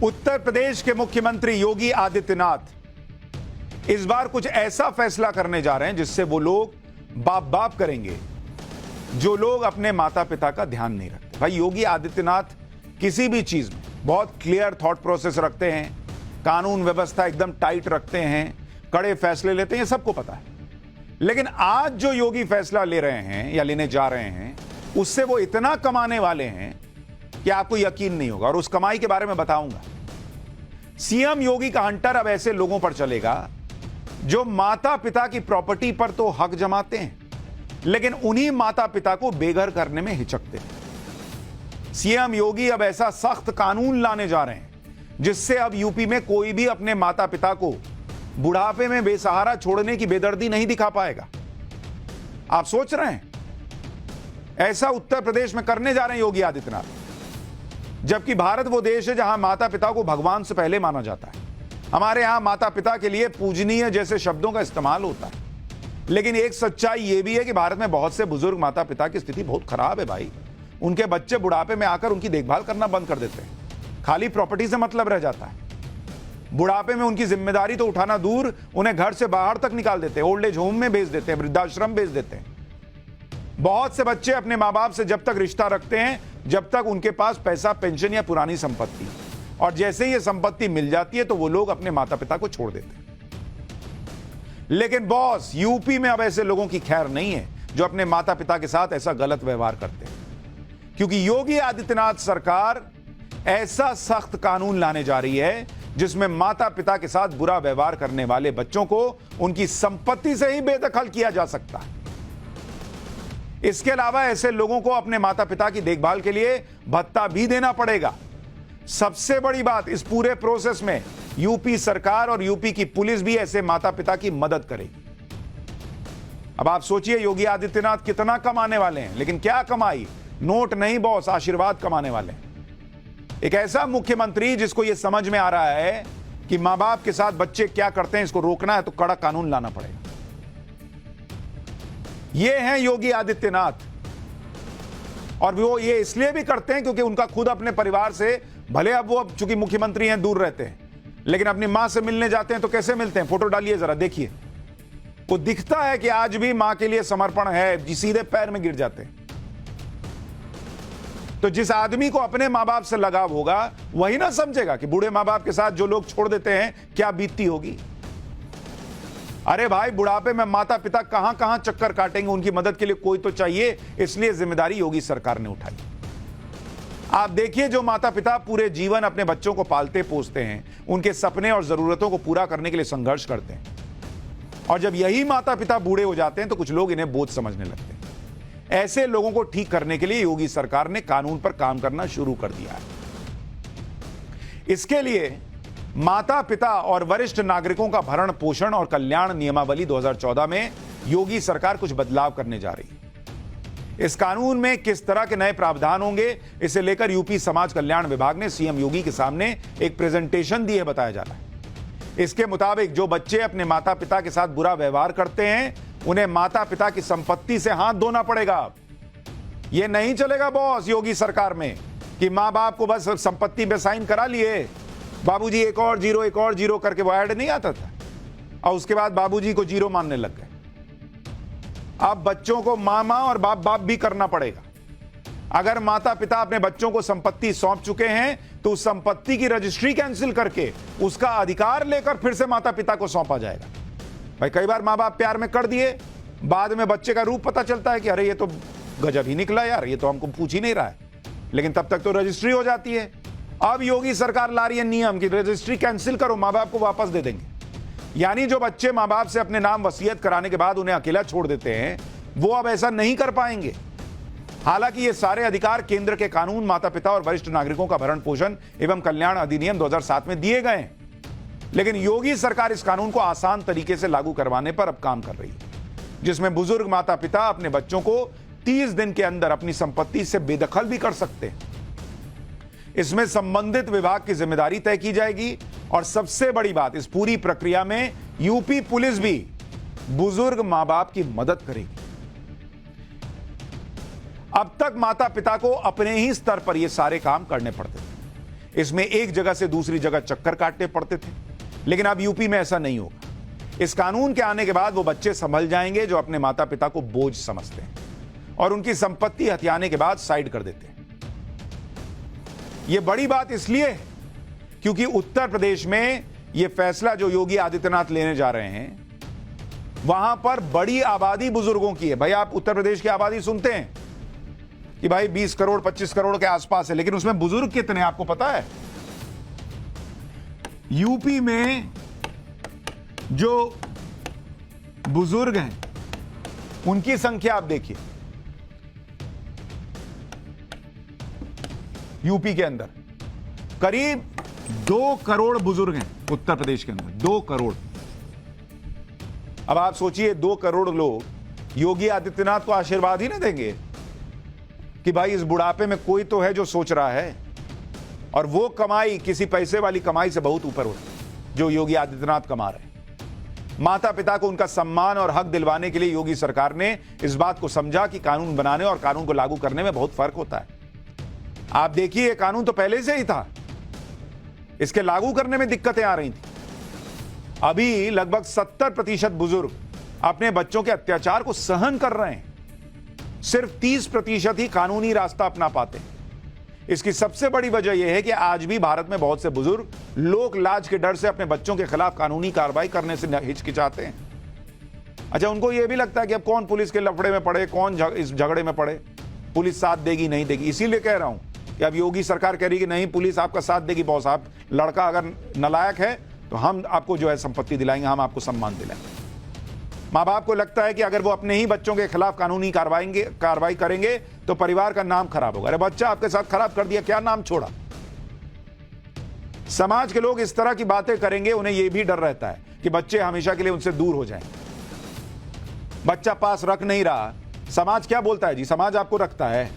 उत्तर प्रदेश के मुख्यमंत्री योगी आदित्यनाथ इस बार कुछ ऐसा फैसला करने जा रहे हैं जिससे वो लोग बाप बाप करेंगे जो लोग अपने माता पिता का ध्यान नहीं रखते। भाई योगी आदित्यनाथ किसी भी चीज में बहुत क्लियर थॉट प्रोसेस रखते हैं, कानून व्यवस्था एकदम टाइट रखते हैं, कड़े फैसले लेते हैं, ये सबको पता है। लेकिन आज जो योगी फैसला ले रहे हैं या लेने जा रहे हैं उससे वो इतना कमाने वाले हैं कि आपको यकीन नहीं होगा, और उस कमाई के बारे में बताऊंगा। सीएम योगी का हंटर अब ऐसे लोगों पर चलेगा जो माता पिता की प्रॉपर्टी पर तो हक जमाते हैं लेकिन उन्हीं माता पिता को बेघर करने में हिचकते हैं। सीएम योगी अब ऐसा सख्त कानून लाने जा रहे हैं जिससे अब यूपी में कोई भी अपने माता पिता को बुढ़ापे में बेसहारा छोड़ने की बेदर्दी नहीं दिखा पाएगा। आप सोच रहे हैं ऐसा उत्तर प्रदेश में करने जा रहे हैं योगी आदित्यनाथ, जबकि भारत वो देश है जहां माता पिता को भगवान से पहले माना जाता है। हमारे यहां माता पिता के लिए पूजनीय जैसे शब्दों का इस्तेमाल होता है, लेकिन एक सच्चाई यह भी है कि भारत में बहुत से बुजुर्ग माता पिता की स्थिति बहुत खराब है। भाई उनके बच्चे बुढ़ापे में आकर उनकी देखभाल करना बंद कर देते हैं, खाली प्रॉपर्टी से मतलब रह जाता है। बुढ़ापे में उनकी जिम्मेदारी तो उठाना दूर, उन्हें घर से बाहर तक निकाल देते हैं, ओल्ड एज होम में भेज देते हैं, वृद्धाश्रम भेज देते हैं। बहुत से बच्चे अपने मां बाप से जब तक रिश्ता रखते हैं जब तक उनके पास पैसा, पेंशन या पुरानी संपत्ति, और जैसे ही ये संपत्ति मिल जाती है तो वो लोग अपने माता पिता को छोड़ देते हैं। लेकिन बॉस, यूपी में अब ऐसे लोगों की खैर नहीं है जो अपने माता पिता के साथ ऐसा गलत व्यवहार करते हैं, क्योंकि योगी आदित्यनाथ सरकार ऐसा सख्त कानून लाने जा रही है जिसमें माता पिता के साथ बुरा व्यवहार करने वाले बच्चों को उनकी संपत्ति से ही बेदखल किया जा सकता है। इसके अलावा ऐसे लोगों को अपने माता पिता की देखभाल के लिए भत्ता भी देना पड़ेगा। सबसे बड़ी बात, इस पूरे प्रोसेस में यूपी सरकार और यूपी की पुलिस भी ऐसे माता पिता की मदद करेगी। अब आप सोचिए योगी आदित्यनाथ कितना कमाने वाले हैं, लेकिन क्या कमाई, नोट नहीं बॉस, आशीर्वाद कमाने वाले हैं। एक ऐसा मुख्यमंत्री जिसको यह समझ में आ रहा है कि मां बाप के साथ बच्चे क्या करते हैं, इसको रोकना है तो कड़ा कानून लाना पड़ेगा। ये हैं योगी आदित्यनाथ, और वो ये इसलिए भी करते हैं क्योंकि उनका खुद अपने परिवार से, भले अब वो चूंकि मुख्यमंत्री हैं दूर रहते हैं, लेकिन अपनी मां से मिलने जाते हैं तो कैसे मिलते हैं, फोटो डालिए जरा देखिए। वो दिखता है कि आज भी मां के लिए समर्पण है, सीधे पैर में गिर जाते हैं। तो जिस आदमी को अपने मां बाप से लगाव होगा वही ना समझेगा कि बूढ़े मां बाप के साथ जो लोग छोड़ देते हैं क्या बीतती होगी। अरे भाई, बुढ़ापे में माता पिता कहां कहां चक्कर काटेंगे, उनकी मदद के लिए कोई तो चाहिए, इसलिए जिम्मेदारी योगी सरकार ने उठाई। आप देखिए, जो माता पिता पूरे जीवन अपने बच्चों को पालते पोसते हैं, उनके सपने और जरूरतों को पूरा करने के लिए संघर्ष करते हैं, और जब यही माता पिता बूढ़े हो जाते हैं तो कुछ लोग इन्हें बोझ समझने लगते हैं। ऐसे लोगों को ठीक करने के लिए योगी सरकार ने कानून पर काम करना शुरू कर दिया है। इसके लिए माता पिता और वरिष्ठ नागरिकों का भरण पोषण और कल्याण नियमावली 2014 में योगी सरकार कुछ बदलाव करने जा रही है। इस कानून में किस तरह के नए प्रावधान होंगे, इसे लेकर यूपी समाज कल्याण विभाग ने सीएम योगी के सामने एक प्रेजेंटेशन दी है, बताया जा रहा है। इसके मुताबिक जो बच्चे अपने माता पिता के साथ बुरा व्यवहार करते हैं उन्हें माता पिता की संपत्ति से हाथ धोना पड़ेगा। यह नहीं चलेगा बॉस योगी सरकार में कि मां बाप को बस संपत्ति पे साइन करा लिए, बाबूजी एक और जीरो करके वो ऐड नहीं आता था, और उसके बाद बाबूजी को जीरो मानने लग गए। अब बच्चों को मामा और बाप बाप भी करना पड़ेगा। अगर माता पिता अपने बच्चों को संपत्ति सौंप चुके हैं तो उस संपत्ति की रजिस्ट्री कैंसिल करके उसका अधिकार लेकर फिर से माता पिता को सौंपा जाएगा। भाई कई बार मां बाप प्यार में कर दिए, बाद में बच्चे का रूप पता चलता है कि अरे ये तो गजब ही निकला यार, ये तो हमको पूछ ही नहीं रहा है, लेकिन तब तक तो रजिस्ट्री हो जाती है। अब योगी सरकार ला रही है नियम कि रजिस्ट्री कैंसिल करो, मां बाप को वापस दे देंगे। यानी जो बच्चे मां बाप से अपने नाम वसीयत कराने के बाद उन्हें अकेला छोड़ देते हैं वो अब ऐसा नहीं कर पाएंगे। हालांकि ये सारे अधिकार केंद्र के कानून माता पिता और वरिष्ठ नागरिकों का भरण पोषण एवं कल्याण अधिनियम 2007 में दिए गए हैं, लेकिन योगी सरकार इस कानून को आसान तरीके से लागू करवाने पर अब काम कर रही है, जिसमें बुजुर्ग माता पिता अपने बच्चों को 30 दिन के अंदर अपनी संपत्ति से बेदखल भी कर सकते हैं। इसमें संबंधित विभाग की जिम्मेदारी तय की जाएगी, और सबसे बड़ी बात, इस पूरी प्रक्रिया में यूपी पुलिस भी बुजुर्ग मां बाप की मदद करेगी। अब तक माता पिता को अपने ही स्तर पर यह सारे काम करने पड़ते थे। इसमें एक जगह से दूसरी जगह चक्कर काटने पड़ते थे, लेकिन अब यूपी में ऐसा नहीं होगा। इस कानून के आने के बाद वो बच्चे संभल जाएंगे जो अपने माता पिता को बोझ समझते हैं और उनकी संपत्ति हथियाने के बाद साइड कर देते हैं। यह बड़ी बात इसलिए है क्योंकि उत्तर प्रदेश में यह फैसला जो योगी आदित्यनाथ लेने जा रहे हैं, वहां पर बड़ी आबादी बुजुर्गों की है। भाई आप उत्तर प्रदेश की आबादी सुनते हैं कि भाई 20 करोड़ 25 करोड़ के आसपास है, लेकिन उसमें बुजुर्ग कितने आपको पता है? यूपी में जो बुजुर्ग हैं उनकी संख्या आप देखिए, यूपी के अंदर करीब 2 करोड़ बुजुर्ग हैं उत्तर प्रदेश के अंदर, 2 करोड़। अब आप सोचिए 2 करोड़ लोग योगी आदित्यनाथ को आशीर्वाद ही ना देंगे कि भाई इस बुढ़ापे में कोई तो है जो सोच रहा है, और वो कमाई किसी पैसे वाली कमाई से बहुत ऊपर होती जो योगी आदित्यनाथ कमा रहे हैं। माता पिता को उनका सम्मान और हक दिलवाने के लिए योगी सरकार ने इस बात को समझा कि कानून बनाने और कानून को लागू करने में बहुत फर्क होता है। आप देखिए कानून तो पहले से ही था, इसके लागू करने में दिक्कतें आ रही थी। अभी लगभग 70% बुजुर्ग अपने बच्चों के अत्याचार को सहन कर रहे हैं, सिर्फ 30% ही कानूनी रास्ता अपना पाते हैं। इसकी सबसे बड़ी वजह यह है कि आज भी भारत में बहुत से बुजुर्ग लोक लाज के डर से अपने बच्चों के खिलाफ कानूनी कार्रवाई करने से हिचकिचाते हैं। अच्छा, उनको यह भी लगता है कि अब कौन पुलिस के लफड़े में पड़े, कौन इस झगड़े में पड़े, पुलिस साथ देगी नहीं देगी। इसीलिए कह रहा हूं कि अब योगी सरकार कह रही कि नहीं, पुलिस आपका साथ देगी बॉस, आप लड़का अगर नालायक है तो हम आपको जो है संपत्ति दिलाएंगे, हम आपको सम्मान दिलाएंगे। माँ बाप को लगता है कि अगर वो अपने ही बच्चों के खिलाफ कानूनी कार्रवाई करेंगे तो परिवार का नाम खराब होगा। अरे बच्चा आपके साथ खराब कर दिया, क्या नाम छोड़ा? समाज के लोग इस तरह की बातें करेंगे, उन्हें यह भी डर रहता है कि बच्चे हमेशा के लिए उनसे दूर हो जाएं। बच्चा पास रख नहीं रहा, समाज क्या बोलता है? जी समाज आपको रखता है।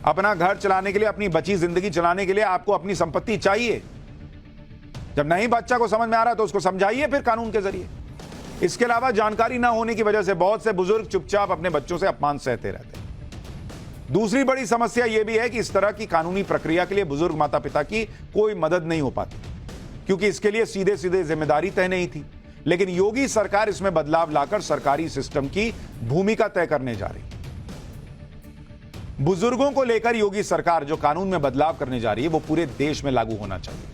अपना घर चलाने के लिए, अपनी बची जिंदगी चलाने के लिए आपको अपनी संपत्ति चाहिए। जब नहीं बच्चा को समझ में आ रहा तो उसको समझाइए फिर कानून के जरिए। इसके अलावा जानकारी ना होने की वजह से बहुत से बुजुर्ग चुपचाप अपने बच्चों से अपमान सहते रहते हैं। दूसरी बड़ी समस्या यह भी है कि इस तरह की कानूनी प्रक्रिया के लिए बुजुर्ग माता पिता की कोई मदद नहीं हो पाती, क्योंकि इसके लिए सीधे सीधे जिम्मेदारी तय नहीं थी। लेकिन योगी सरकार इसमें बदलाव लाकर सरकारी सिस्टम की भूमिका तय करने जा रही है। बुजुर्गों को लेकर योगी सरकार जो कानून में बदलाव करने जा रही है वो पूरे देश में लागू होना चाहिए,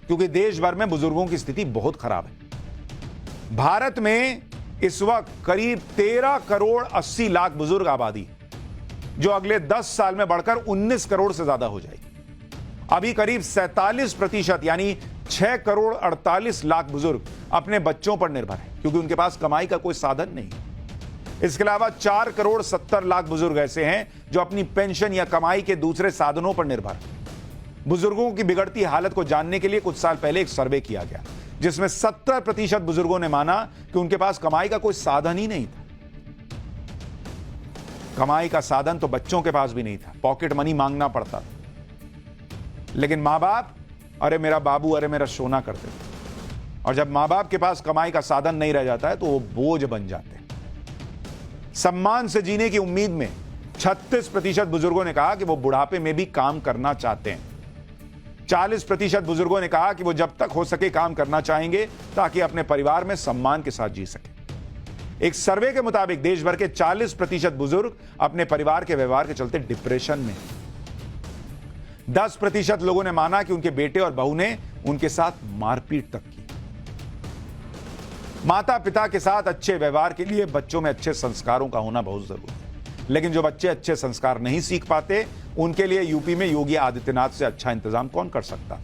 क्योंकि देश भर में बुजुर्गों की स्थिति बहुत खराब है। भारत में इस वक्त करीब 13 करोड़ 80 लाख बुजुर्ग आबादी, जो अगले 10 साल में बढ़कर 19 करोड़ से ज्यादा हो जाएगी। अभी करीब 47% यानी 6 करोड़ 48 लाख बुजुर्ग अपने बच्चों पर निर्भर है, क्योंकि उनके पास कमाई का कोई साधन नहीं। इसके अलावा 4 करोड़ 70 लाख बुजुर्ग ऐसे हैं जो अपनी पेंशन या कमाई के दूसरे साधनों पर निर्भर हैं। बुजुर्गों की बिगड़ती हालत को जानने के लिए कुछ साल पहले एक सर्वे किया गया, जिसमें 70% बुजुर्गों ने माना कि उनके पास कमाई का कोई साधन ही नहीं था। कमाई का साधन तो बच्चों के पास भी नहीं था, पॉकेट मनी मांगना पड़ता था। लेकिन मां बाप अरे मेरा बाबू, अरे मेरा सोना करते थे, और जब मां बाप के पास कमाई का साधन नहीं रह जाता है तो वो बोझ बन जाते हैं। सम्मान से जीने की उम्मीद में 36% बुजुर्गों ने कहा कि वो बुढ़ापे में भी काम करना चाहते हैं। 40% बुजुर्गों ने कहा कि वो जब तक हो सके काम करना चाहेंगे ताकि अपने परिवार में सम्मान के साथ जी सके। एक सर्वे के मुताबिक देश भर के 40% बुजुर्ग अपने परिवार के व्यवहार के चलते डिप्रेशन में। 10% लोगों ने माना कि उनके बेटे और बहू ने उनके साथ मारपीट तक की। माता पिता के साथ अच्छे व्यवहार के लिए बच्चों में अच्छे संस्कारों का होना बहुत जरूरी है, लेकिन जो बच्चे अच्छे संस्कार नहीं सीख पाते उनके लिए यूपी में योगी आदित्यनाथ से अच्छा इंतजाम कौन कर सकता?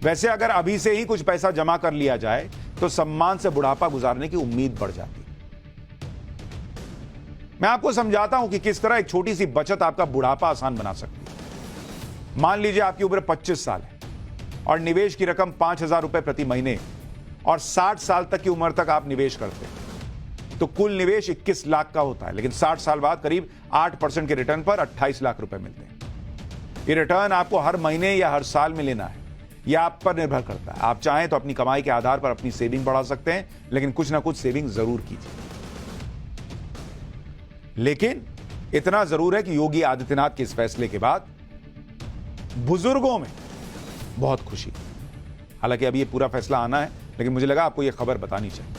वैसे अगर अभी से ही कुछ पैसा जमा कर लिया जाए तो सम्मान से बुढ़ापा गुजारने की उम्मीद बढ़ जाती। मैं आपको समझाता हूं कि किस तरह एक छोटी सी बचत आपका बुढ़ापा आसान बना सकती है। मान लीजिए आपकी उम्र 25 साल है और निवेश की रकम 5,000 रुपए प्रति महीने और 60 साल तक की उम्र तक आप निवेश करते हैं तो कुल निवेश 21 लाख का होता है, लेकिन 60 साल बाद करीब 8% के रिटर्न पर 28 लाख रुपए मिलते हैं। ये रिटर्न आपको हर महीने या हर साल में लेना है, यह आप पर निर्भर करता है। आप चाहें तो अपनी कमाई के आधार पर अपनी सेविंग बढ़ा सकते हैं, लेकिन कुछ ना कुछ सेविंग जरूर कीजिए। लेकिन इतना जरूर है कि योगी आदित्यनाथ के इस फैसले के बाद बुजुर्गों में बहुत खुशी। हालांकि अभी ये पूरा फैसला आना है, लेकिन मुझे लगा आपको ये खबर बतानी चाहिए।